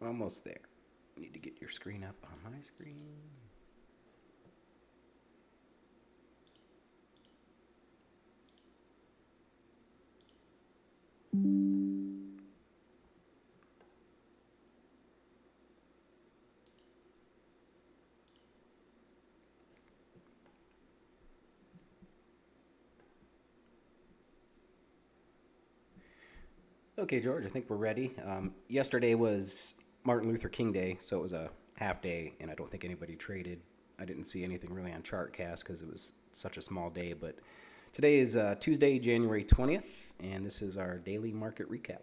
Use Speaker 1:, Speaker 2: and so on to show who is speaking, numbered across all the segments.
Speaker 1: Almost there. Need to get your screen up on my screen. Okay, George, I think we're ready. Yesterday was Martin Luther King Day, so it was a half day, and I don't think anybody traded. I didn't see anything really on ChartCast because it was such a small day. But today is Tuesday, January 20th, and this is our daily market recap.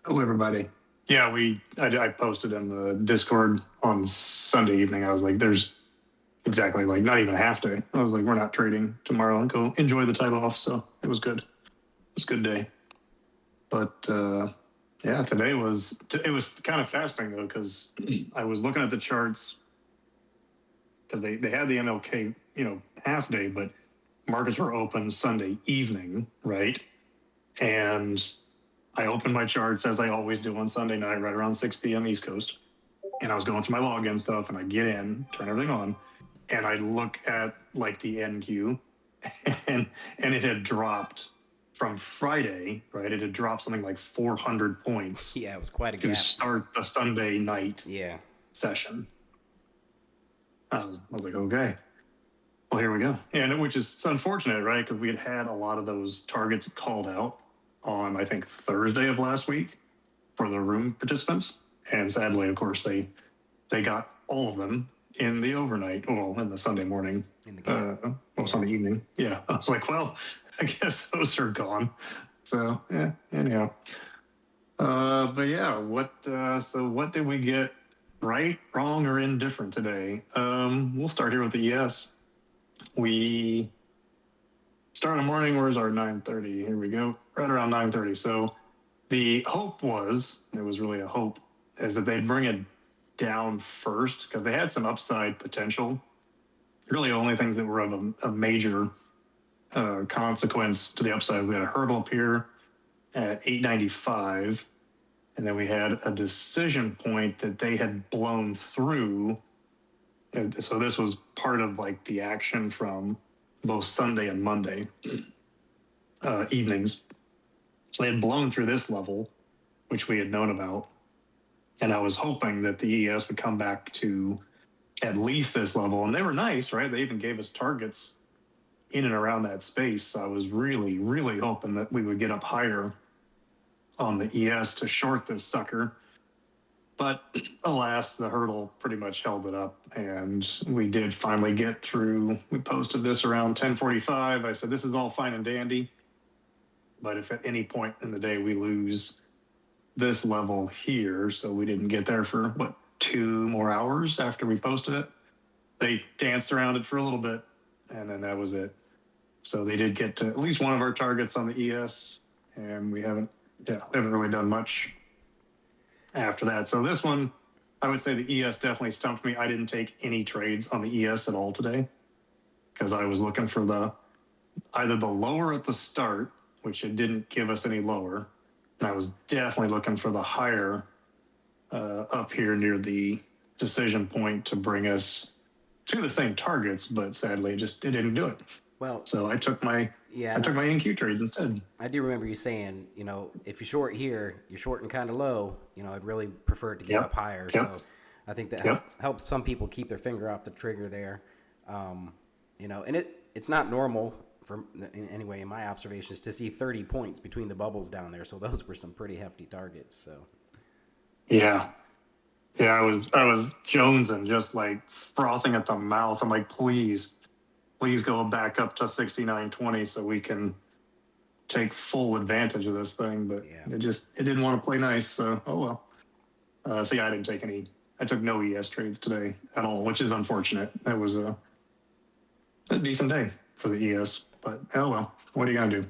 Speaker 2: Hello, everybody. Yeah, I posted in the Discord on Sunday evening. I was like, there's exactly like not even a half day. I was like, we're not trading tomorrow and go enjoy the time off. So it was good. It was a good day. But yeah, today it was kind of fascinating though, because I was looking at the charts because they had the MLK, half day, but markets were open Sunday evening, right? And I opened my charts as I always do on Sunday night, right around 6 p.m. East Coast. And I was going through my login stuff and I get in, turn everything on, and I look at like the NQ and it had dropped from Friday, right? It had dropped something like 400 points
Speaker 1: Yeah, it was quite a
Speaker 2: to
Speaker 1: gap.
Speaker 2: start the Sunday night
Speaker 1: Yeah.
Speaker 2: session. I was like, okay, well, here we go. And which is unfortunate, right? Because we had a lot of those targets called out on, I think, Thursday of last week for the room participants. And sadly, of course, they got all of them in the overnight, well, in the Sunday morning,
Speaker 1: In the gap.
Speaker 2: Sunday evening. Yeah. I was like, well, I guess those are gone. So, yeah, anyhow. But yeah, so what did we get right, wrong, or indifferent today? We'll start here with the ES. We start in the morning. Where's our 9:30? Here we go. Right around 9:30. So the hope was, it was really a hope, is that they'd bring it down first because they had some upside potential. Really, the only things that were of a major consequence to the upside, we had a hurdle up here at 895, and then we had a decision point that they had blown through. And so this was part of like the action from both Sunday and Monday evenings. So they had blown through this level, which we had known about. And I was hoping that the ES would come back to at least this level. And they were nice, right? They even gave us targets in and around that space. So I was really, really hoping that we would get up higher on the ES to short this sucker. But alas, the hurdle pretty much held it up. And we did finally get through. We posted this around 10:45. I said, this is all fine and dandy. But if at any point in the day we lose this level here, so we didn't get there for 2 more hours after we posted it, they danced around it for a little bit, and then that was it. So they did get to at least one of our targets on the ES, and we haven't really done much after that. So this one, I would say the ES definitely stumped me. I didn't take any trades on the ES at all today because I was looking for either the lower at the start, which it didn't give us any lower, and I was definitely looking for the higher up here near the decision point to bring us to the same targets, but sadly, it didn't do it.
Speaker 1: Well,
Speaker 2: So I took my NQ trades instead.
Speaker 1: I do remember you saying, if you short here, you're shorting kind of low. I'd really prefer it to get up higher. So I think that helps some people keep their finger off the trigger there. And it's not normal anyway, in my observations, to see 30 points between the bubbles down there. So those were some pretty hefty targets. So
Speaker 2: yeah, I was jonesing, just like frothing at the mouth. I'm like, please go back up to 69.20 so we can take full advantage of this thing. But it didn't want to play nice. So oh well. So yeah, I took no ES trades today at all, which is unfortunate. That was a decent day for the ES, but oh well, what are you gonna do?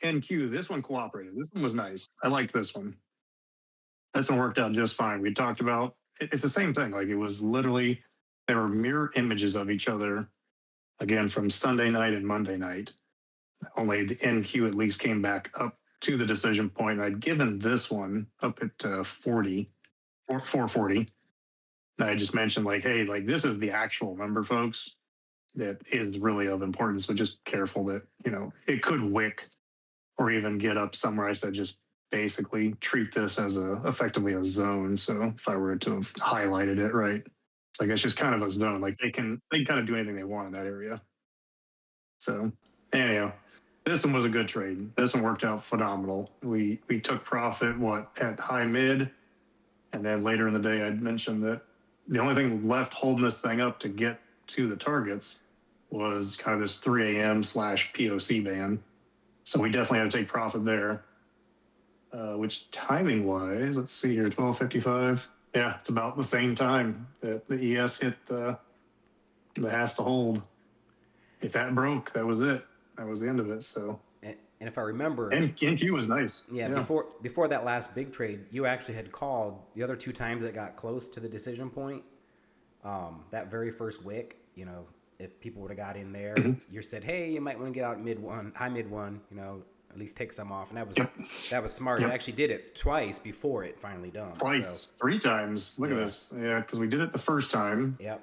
Speaker 2: NQ, this one cooperated. This one was nice. I liked this one. This one worked out just fine. We talked about it's the same thing. Like it was literally, they were mirror images of each other, again from Sunday night and Monday night. Only the NQ at least came back up to the decision point. I'd given this one up at 440. And I just mentioned like, hey, like this is the actual number, folks, that is really of importance. But just careful that, it could wick or even get up somewhere. I said just basically treat this as effectively a zone. So if I were to have highlighted it right, it's like it's just kind of a zone. Like they can kind of do anything they want in that area. So anyhow, this one was a good trade. This one worked out phenomenal. We took profit at high mid, and then later in the day I'd mentioned that the only thing left holding this thing up to get to the targets was kind of this 3 a.m. / POC band. So we definitely had to take profit there. Which timing wise, let's see here, 12:55. Yeah, it's about the same time that the ES hit the has to hold. If that broke, that was it. That was the end of it. So.
Speaker 1: And if I remember,
Speaker 2: and Q was nice.
Speaker 1: Yeah, before that last big trade, you actually had called the other 2 times it got close to the decision point. That very first wick, if people would have got in there, you said, hey, you might want to get out high mid one, at least take some off, and that was smart. It actually did it twice before it finally dumped.
Speaker 2: Twice, 3 times. Look at this. Yeah, because we did it the first time. Yep.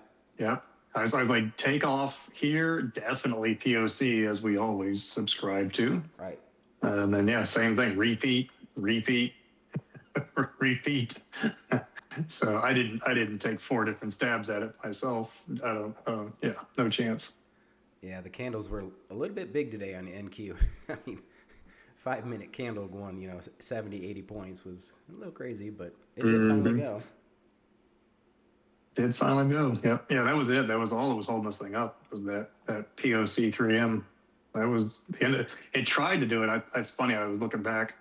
Speaker 2: I was like, take off here, definitely POC, as we always subscribe to.
Speaker 1: Right.
Speaker 2: And then, same thing, repeat, repeat. So I didn't take 4 different stabs at it myself. No chance.
Speaker 1: Yeah, the candles were a little bit big today on the NQ. I mean, 5-minute candle going, 70, 80 points was a little crazy, but it did finally go.
Speaker 2: Did finally go. Yep. Yeah, that was it. That was all that was holding this thing up, was that POC 3M. That was the end. It tried to do it. It's funny. I was looking back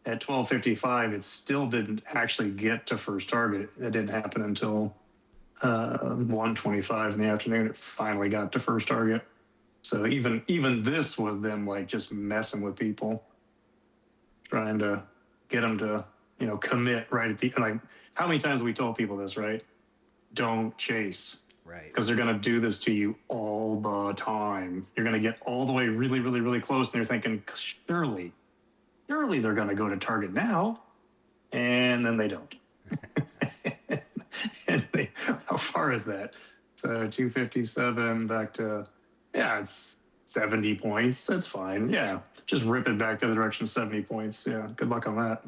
Speaker 2: at 12:55. It still didn't actually get to first target. It didn't happen until 1:25 in the afternoon. It finally got to first target. So even this was them like just messing with people, trying to get them to commit right at the like. How many times have we told people this, right? Don't chase.
Speaker 1: Right.
Speaker 2: Because they're going to do this to you all the time. You're going to get all the way really, really, really close, and you're thinking, surely they're going to go to target now. And then they don't. How far is that? So 257 back to, it's 70 points. That's fine. Yeah, just rip it back the other direction, 70 points. Yeah, good luck on that.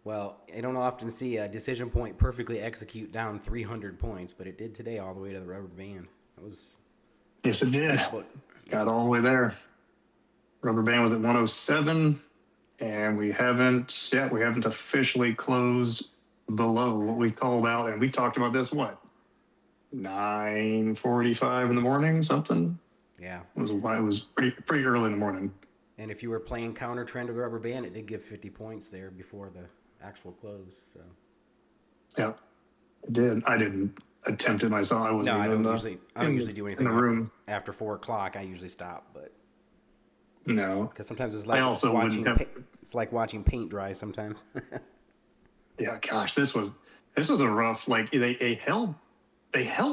Speaker 1: Well, I don't often see a decision point perfectly execute down 300 points, but it did today all the way to the rubber band.
Speaker 2: Yes, it did. Got all the way there. Rubber band was at 107, and we haven't officially closed below what we called out, and we talked about this 9:45 in the morning, something.
Speaker 1: Yeah,
Speaker 2: it was pretty early in the morning.
Speaker 1: And if you were playing counter trend of the rubber band, it did give 50 points there before the actual close. So
Speaker 2: yeah, it did. I didn't attempt it myself. I wasn't.
Speaker 1: No, I don't usually do anything
Speaker 2: in the room
Speaker 1: after 4 o'clock. I usually stop, but
Speaker 2: no,
Speaker 1: because sometimes it's like watching paint dry sometimes.
Speaker 2: Yeah, gosh, this was a rough. Like they held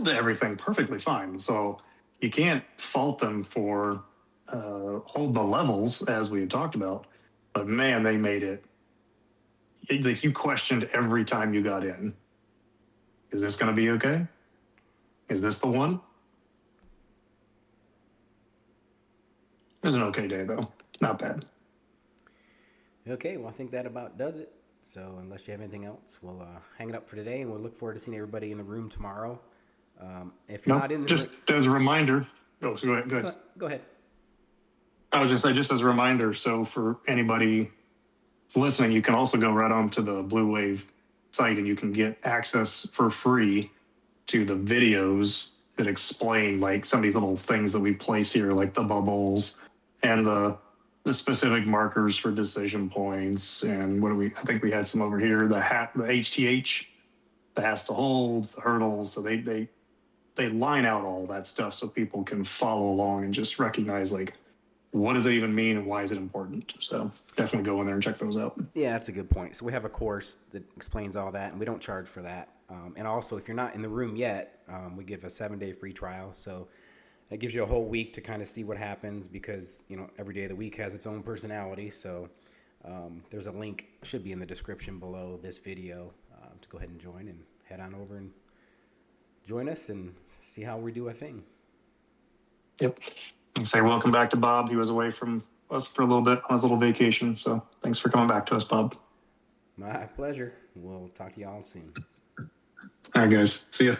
Speaker 2: everything perfectly fine. So you can't fault them for hold the levels as we had talked about. But man, they made it. Like you questioned every time you got in. Is this going to be okay? Is this the one? It was an okay day though. Not bad.
Speaker 1: Okay, well I think that about does it. So unless you have anything else, we'll hang it up for today, and we'll look forward to seeing everybody in the room tomorrow. If you're not in the
Speaker 2: just as a reminder. Oh, so go ahead.
Speaker 1: Go ahead.
Speaker 2: I was going to say, just as a reminder, so for anybody listening, you can also go right onto the Blue Wave site, and you can get access for free to the videos that explain like some of these little things that we place here, like the bubbles and the specific markers for decision points. And I think we had some over here, the HTH, the has to hold, the hurdles. So they line out all that stuff so people can follow along and just recognize like, what does it even mean and why is it important? So definitely go in there and check those out.
Speaker 1: Yeah, that's a good point. So we have a course that explains all that, and we don't charge for that. And also, if you're not in the room yet, we give a 7-day free trial. So that gives you a whole week to kind of see what happens, because every day of the week has its own personality. So There's a link, should be in the description below this video, to go ahead and join, and head on over and join us and see how we do a thing.
Speaker 2: Yep. And say welcome back to Bob. He was away from us for a little bit on his little vacation. So thanks for coming back to us, Bob.
Speaker 1: My pleasure. We'll talk to y'all soon.
Speaker 2: All right, guys. See ya.